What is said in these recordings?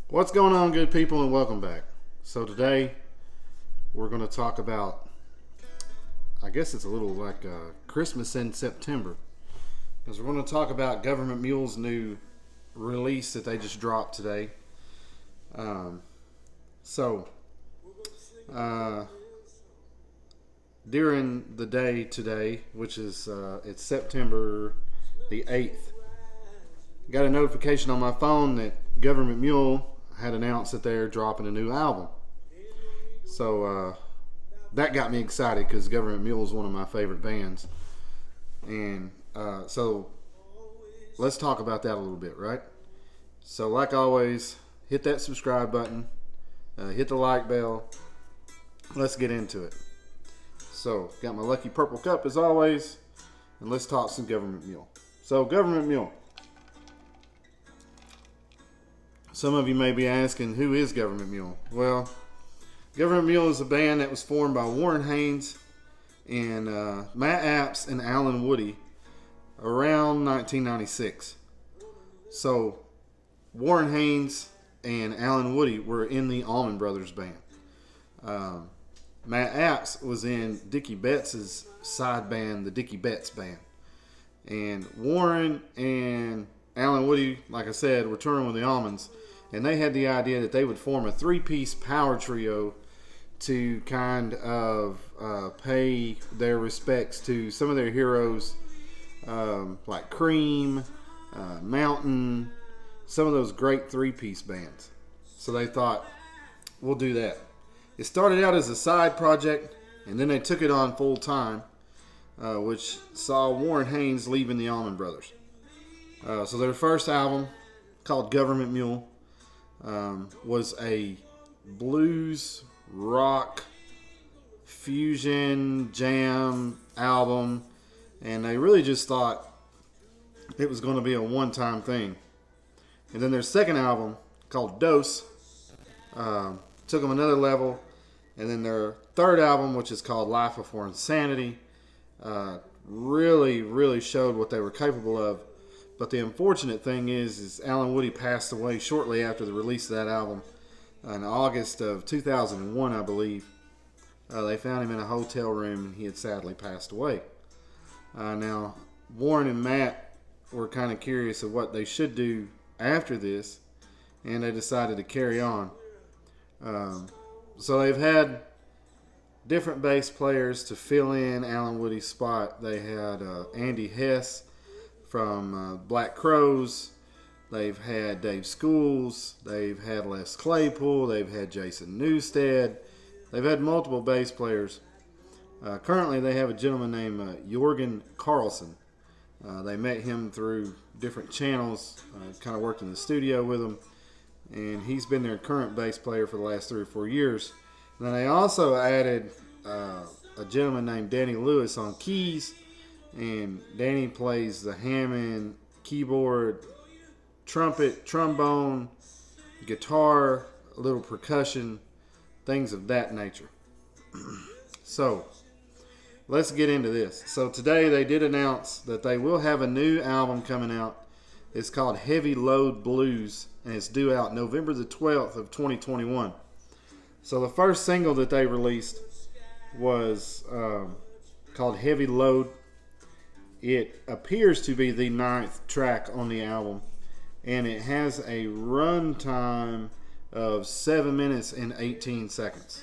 What's going on, good people, and welcome back. So today we're going to talk about, I guess it's a little like Christmas in September, because we're going to talk about Gov't Mule's new release that they just dropped today. During the day today, which is it's September the 8th, got a notification on my phone that Gov't Mule had announced that they're dropping a new album. So that got me excited because Gov't Mule is one of my favorite bands. And so let's talk about that a little bit, right? So like always, hit that subscribe button, hit the like bell. Let's get into it. So got my lucky purple cup as always, and let's talk some Gov't Mule. So Gov't Mule. Some of you may be asking, who is Gov't Mule? Well, Gov't Mule is a band that was formed by Warren Haynes and Matt Apps and Alan Woody around 1996. So Warren Haynes and Alan Woody were in the Allman Brothers band. Matt Apps was in Dickie Betts' side band, the Dickie Betts Band. And Warren and Alan Woody, like I said, were touring with the Allmans. And they had the idea that they would form a three-piece power trio to kind of pay their respects to some of their heroes, like Cream, Mountain, some of those great three-piece bands. So they thought, we'll do that. It started out as a side project, and then they took it on full-time, which saw Warren Haynes leaving the Allman Brothers. So their first album, called Gov't Mule, was a blues rock fusion jam album, and they really just thought it was going to be a one-time thing. And then their second album, called Dose, took them another level. And then their third album, which is called Life Before Insanity, really showed what they were capable of. But the unfortunate thing is Alan Woody passed away shortly after the release of that album. In August of 2001, I believe. They found him in a hotel room, and he had sadly passed away. Now, Warren and Matt were kind of curious of what they should do after this, and they decided to carry on. So they've had different bass players to fill in Alan Woody's spot. They had Andy Hess from Black Crowes. They've had Dave Schools. They've had Les Claypool. They've had Jason Newsted. They've had multiple bass players. Currently, they have a gentleman named Jorgen Carlson. They met him through different channels. Kind of worked in the studio with him. And he's been their current bass player for the last 3 or 4 years. And then they also added a gentleman named Danny Lewis on keys. And Danny plays the Hammond, keyboard, trumpet, trombone, guitar, a little percussion, things of that nature. So, let's get into this. So today they did announce that they will have a new album coming out. It's called Heavy Load Blues, and it's due out November the 12th of 2021. So the first single that they released was called Heavy Load. It appears to be the 9th track on the album, and it has a run time of 7 minutes and 18 seconds.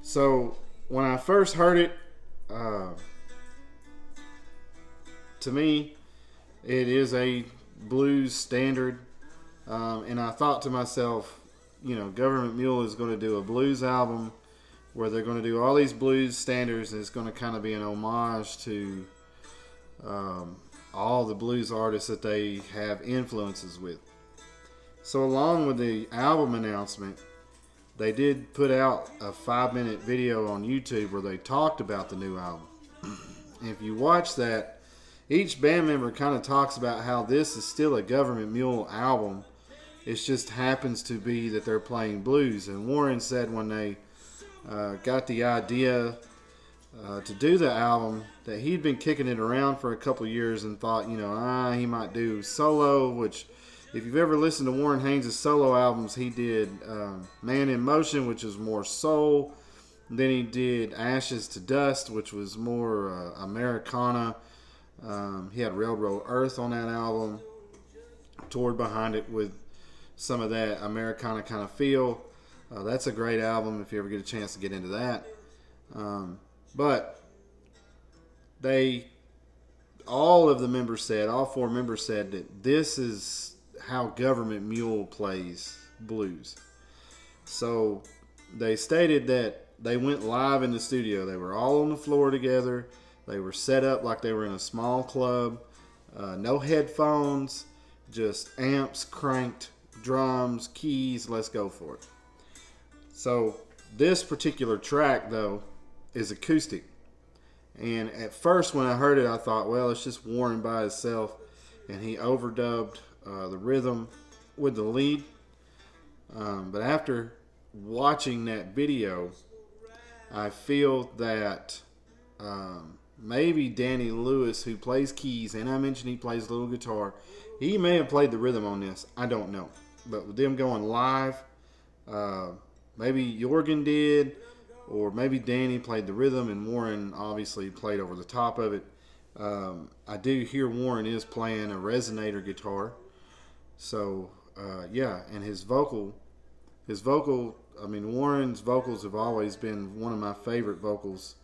So when I first heard it, to me, it is a blues standard, and I thought to myself, you know, Gov't Mule is going to do a blues album where they're going to do all these blues standards, and it's going to kind of be an homage to all the blues artists that they have influences with. So along with the album announcement, they did put out a 5-minute video on YouTube where they talked about the new album. If you watch that, each band member kind of talks about how this is still a Gov't Mule album, It just happens to be that they're playing blues. And Warren said when they got the idea to do the album that he'd been kicking it around for a couple of years and thought, he might do solo, which if you've ever listened to Warren Haynes' solo albums, he did Man in Motion, which is more soul. Then he did Ashes to Dust, which was more Americana. He had Railroad Earth on that album, toured behind it with some of that Americana kind of feel. That's a great album if you ever get a chance to get into that. But all of the members said, all four members said that this is how Gov't Mule plays blues. So they stated that they went live in the studio. They were all on the floor together. They were set up like they were in a small club. No headphones, just amps cranked, drums, keys, let's go for it. So this particular track, though, is acoustic. And at first when I heard it, I thought, well, it's just Warren by himself. And he overdubbed the rhythm with the lead. But after watching that video, I feel that maybe Danny Lewis, who plays keys, and I mentioned he plays a little guitar, he may have played the rhythm on this. I don't know. But with them going live, maybe Jorgen did, or maybe Danny played the rhythm and Warren obviously played over the top of it. I do hear Warren is playing a resonator guitar. So, and his vocal, Warren's vocals have always been one of my favorite vocals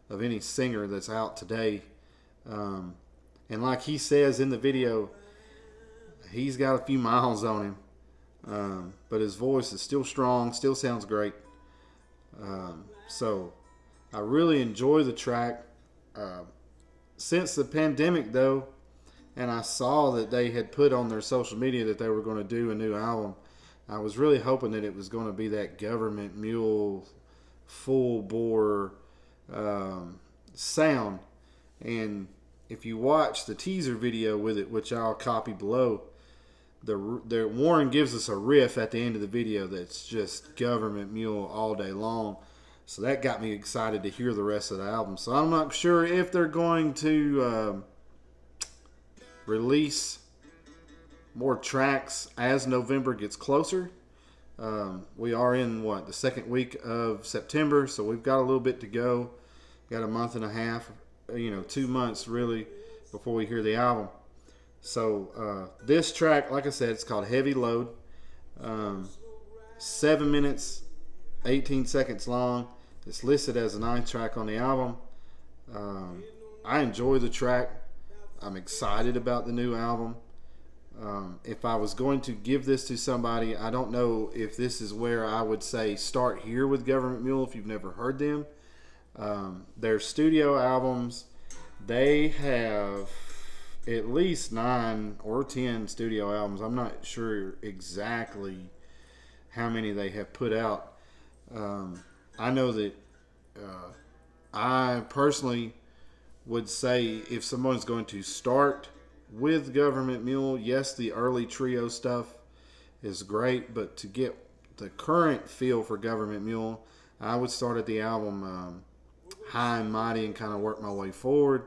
of any singer that's out today. And like he says in the video, he's got a few miles on him. But his voice is still strong, still sounds great. So I really enjoy the track. Since the pandemic, though, and I saw that they had put on their social media that they were going to do a new album, I was really hoping that it was going to be that Gov't Mule full bore sound. And if you watch the teaser video with it, which I'll copy below, Warren gives us a riff at the end of the video that's just Gov't Mule all day long. So that got me excited to hear the rest of the album. So I'm not sure if they're going to release more tracks as November gets closer. We are in the second week of September, so we've got a little bit to go. Got a month and a half, 2 months really before we hear the album. So this track, like I said, it's called Heavy Load. 7 minutes, 18 seconds long. It's listed as a 9th track on the album. I enjoy the track. I'm excited about the new album. If I was going to give this to somebody, I don't know if this is where I would say start here with Gov't Mule if you've never heard them. Their studio albums, they have at least 9 or 10 studio albums. I'm not sure exactly how many they have put out. I know that I personally would say if someone's going to start with Gov't Mule, yes, the early trio stuff is great, but to get the current feel for Gov't Mule, I would start at the album High and Mighty and kind of work my way forward.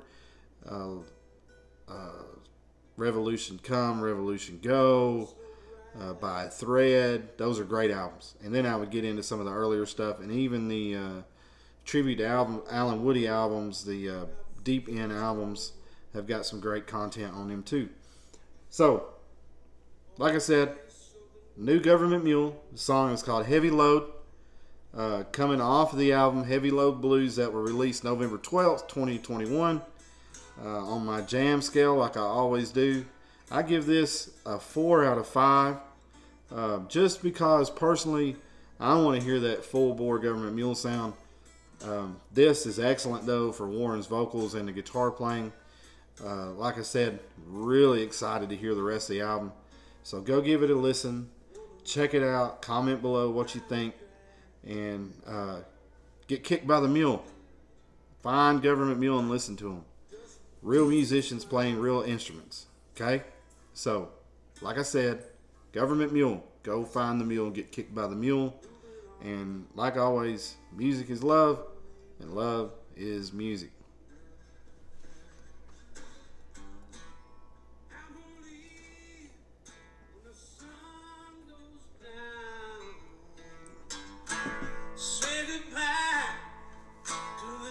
Revolution Come, Revolution Go, By a Thread. Those are great albums. And then I would get into some of the earlier stuff, and even the tribute to Alan Woody albums, the Deep End albums, have got some great content on them too. So, like I said, new Gov't Mule. The song is called Heavy Load. Coming off of the album Heavy Load Blues that were released November 12th, 2021. On my jam scale, like I always do, I give this a 4 out of 5. Just because personally, I want to hear that full bore Gov't Mule sound. This is excellent though for Warren's vocals and the guitar playing. Like I said, really excited to hear the rest of the album. So go give it a listen, check it out, comment below what you think, and get kicked by the mule. Find Gov't Mule and listen to them. Real musicians playing real instruments. Okay? So, like I said, Gov't Mule. Go find the mule and get kicked by the mule. And like always, music is love, and love is music.